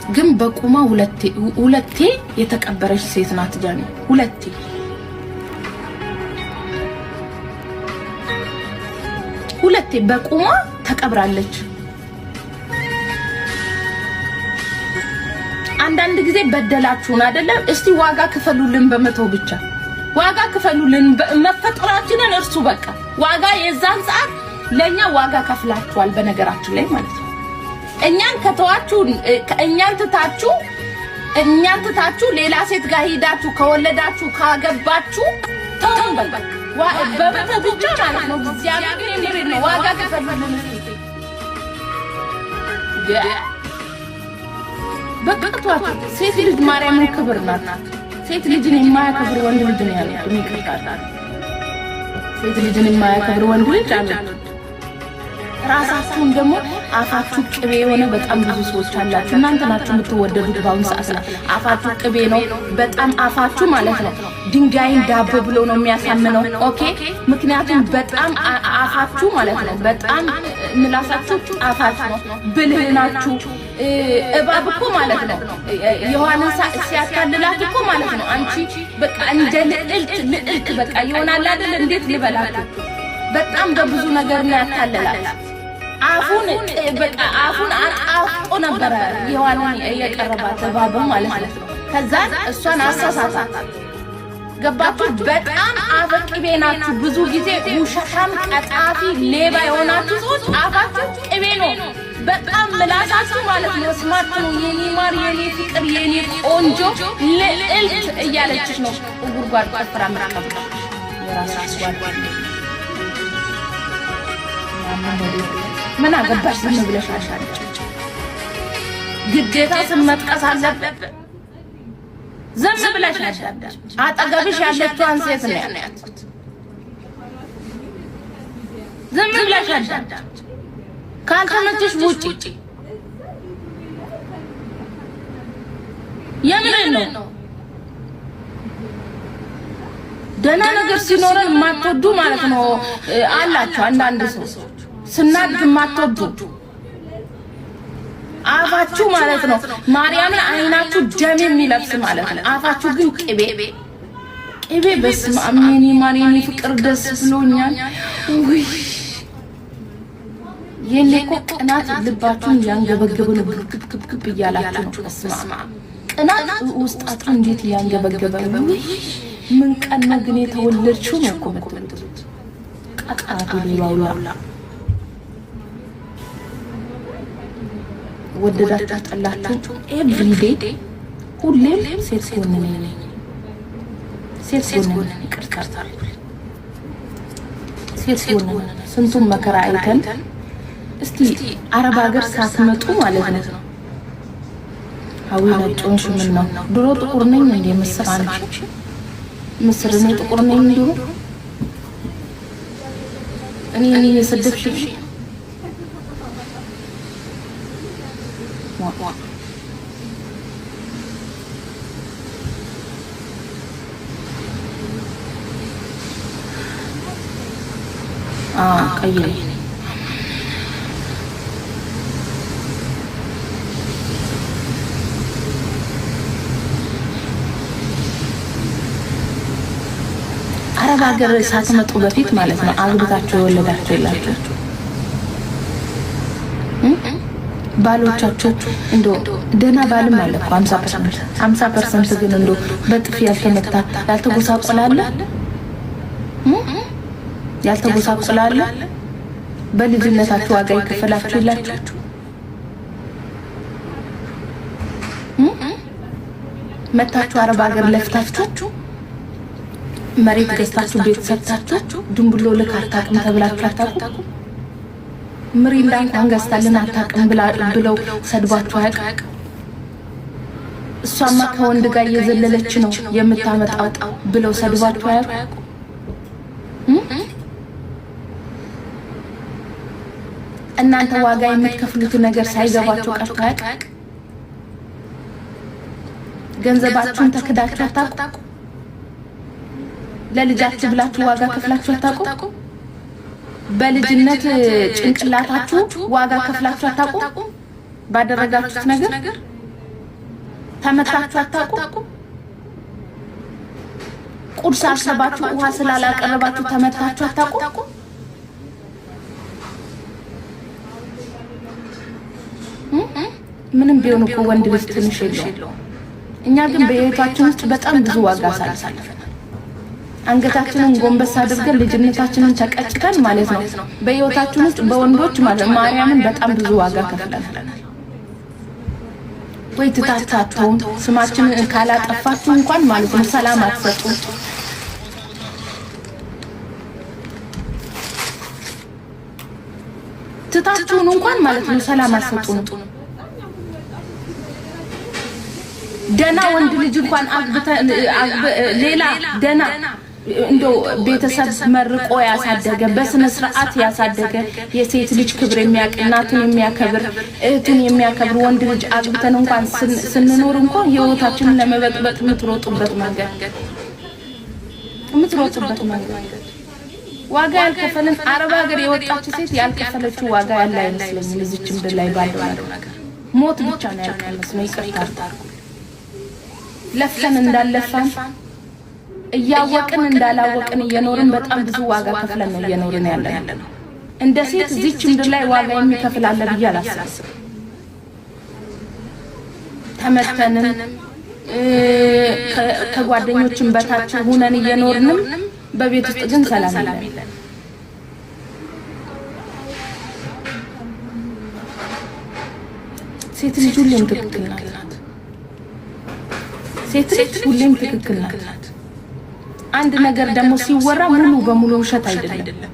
ግን በቁማ ሁለቴ የተቀበረች ሴት ናት ጃኒ ሁለቴ በቁማ ተቀብራለች። አንዳንድ ጊዜ በደላችሁን አይደለ? እስቲ ዋጋ ክፈሉልን፣ በመተው ብቻ ዋጋ ክፈሉልን። መፈጠራችንን እርሱ በቃ ዋጋ የዛን ሰዓት ለኛ ዋጋ ከፍላችኋል። በነገራችን ላይ ማለት ነው እኛን ከተዋችሁ እኛን ትታችሁ ሌላ ሴት ጋር ሄዳችሁ ከወለዳችሁ ካገባችሁ ተውን በቃ በመተው ብቻ ማለት ነው። እግዚአብሔር ነው ዋጋ ከፈሉልን። በቀጥታው ሴት ልጅ ማርያምን ክብር ናት። ሴት ልጅን የማያከብር ወንድ ልጅ ነው ያለው። የሚከታተል ሴት ልጅን የማያከብር ወንድ ልጅ አለ። ራሳችሁን ደግሞ አፋችሁ ቅቤ የሆነ በጣም ብዙ ሰዎች አላችሁ። እናንተ ናችሁ የምትወደዱት ባሁን ሰዓት ላይ። አፋችሁ ቅቤ ነው በጣም አፋችሁ ማለት ነው። ድንጋይን ዳቦ ብሎ ነው የሚያሳምነው። ኦኬ ምክንያቱም በጣም አፋችሁ ማለት ነው። በጣም ምላሳችሁ ጣፋጭ ነው። ብልህ ናችሁ። እባብ እኮ ማለት ነው ዮሐንስ ሲያታልላት እኮ ማለት ነው አንቺ በቃ እንደ ልዕልት በቃ ይሆናል አይደል? እንዴት ልበላችሁ? በጣም በብዙ ነገር ነው ያታለላት። አፉን በቃ አፉን አጣፍጦ ነበር ዮሐንስ የቀረባት እባብ ማለት ነው። ከዛ እሷን አሳሳታት። ገባችሁ? በጣም አፈቅቤ ናችሁ። ብዙ ጊዜ ውሸታም፣ ቀጣፊ፣ ሌባ የሆናችሁ ሰዎች አፋችሁ ቅቤ ነው። በጣም ምላሳችሁ ማለት ነው ስማርት ነው። የኔ ማር፣ የኔ ፍቅር፣ የኔ ቆንጆ ልዕልት እያለችሽ ነው ጉርጓድ ቆፍራ መቀበል የራስሽ ጓድ ምን አገባሽ? ዝም ብለሽ አሻለች። ግዴታ ስም መጥቀስ አለበት። ዝም ብለሽ አሻለች። አጠገብሽ ያለችዋን ሴት ነው ያልኩት። ዝም ብለሽ አሻለች። ካልተመቸሽ ውጪ። የምን ነው ደህና ነገር ሲኖረን ማትወዱ ማለት ነው አላችሁ አንዳንድ ሰዎች ስናድግ ማትወዱ አፋችሁ ማለት ነው ማርያምን አይናችሁ ደም የሚለብስ ማለት ነው። አፋችሁ ግን ቅቤ በስመ አብ የኔ ማርያም ፍቅር ደስ ብሎኛል። ውይ የኔኮ ቅናት ልባችሁን ያንገበገበ ነው። ግብግብ እያላችሁ ነው። በስመ አብ ቅናት ውስጣችሁ እንዴት ያንገበገበ ነው። ምን ቀን ነው ግን የተወለድሽው ነው እኮ የምትሉት። ቀጣቱ ሊባውላ ወደዳችሁ ጠላችሁ ኤቭሪዴ ሁሌም ሴት ሆነን ይቅርታ ሴት ሆነን ስንቱን መከራ አይተን እስቲ አረብ ሀገር ሳትመጡ ማለት ነው አዊ ነጮንሽ ምን ነው ድሮ ጥቁር ነኝ እንደ ምስር አንቺ ምስር ነኝ ጥቁር ነኝ ድሮ እኔ የሰደብሽ ቀይሬ አረብ ሀገር ሳትመጡ በፊት ማለት ነው አግብታችሁ የወለዳችሁ የላችሁ ባሎቻችሁ እንደው ደህና ባልም አለ እኮ 50% ግን እንደው በጥፊ ያልተመታ ያልተጎሳቆላለ በልጅነታችሁ ዋጋ ይከፈላችሁ የላችሁ መታችሁ አረብ ሀገር ለፍታችሁ መሬት ገዝታችሁ ቤት ሰርታችሁ ድንብሎ ልክ አታውቅም ተብላችሁ አታውቁም። ምሪንዳ እንኳን ገዝታልን አታውቅም ብለው ሰድባችሁ አያውቅም። እሷማ ከወንድ ጋር እየዘለለች ነው የምታመጣው ብለው ሰድባችሁ አያውቅም። እናንተ ዋጋ የምትከፍሉት ነገር ሳይገባችሁ ቀርቶ አያውቅም። ገንዘባችሁን ተክዳችሁ አታውቁም። ለልጃችሁ ብላችሁ ዋጋ ከፍላችሁ አታውቁም። በልጅነት ጭንቅላታችሁ ዋጋ ከፍላችሁ አታውቁም ባደረጋችሁት ነገር። ተመታችሁ አታውቁ? ቁርስ አልሰባችሁ ውሃ ስላላቀረባችሁ ተመታችሁ አታውቁ? ምንም ቢሆን እኮ ወንድ ልጅ ትንሽ የለውም። እኛ ግን በህይወታችን ውስጥ በጣም ብዙ ዋጋ አሳልፈናል። አንገታችንን ጎንበስ አድርገን ልጅነታችንን ተቀጭተን ማለት ነው። በህይወታችን ውስጥ በወንዶች ማለት ማርያምን በጣም ብዙ ዋጋ ከፍለናል። ወይ ትታታቱን ስማችንን ካላጠፋችሁ እንኳን ማለት ነው ሰላም አትሰጡም። ትታችሁን እንኳን ማለት ነው ሰላም አትሰጡም። ደና ወንድ ልጅ እንኳን ሌላ ደና እንደው ቤተሰብ መርቆ ያሳደገ በስነ ስርዓት ያሳደገ የሴት ልጅ ክብር የሚያውቅ እናቱን የሚያከብር እህቱን የሚያከብር ወንድ ልጅ አግብተን እንኳን ስንኖር እንኳን ህይወታችንን ለመበጥበጥ የምትሮጡበት መንገድ ዋጋ ያልከፈለን አረብ ሀገር የወጣች ሴት ያልከፈለችው ዋጋ ያለ አይመስለኝም። እዚች ምድር ላይ ባለው ነገር ሞት ብቻ ነው ያልከፈለው። ይቅርታ ለፍተን እንዳለፈን እያወቅን እንዳላወቅን እየኖርን በጣም ብዙ ዋጋ ከፍለን ነው እየኖርን ያለነው። እንደ ሴት እዚች ምድር ላይ ዋጋ የሚከፍል አለ ብዬ አላስብም። ተመተንን ከጓደኞችን በታች ሆነን እየኖርንም በቤት ውስጥ ግን ሰላም የለም። ሴት ልጅ ሁሌም ትክክል ናት። ሴት ልጅ ሁሌም ትክክል ናት። አንድ ነገር ደግሞ ሲወራ ሙሉ በሙሉ ውሸት አይደለም።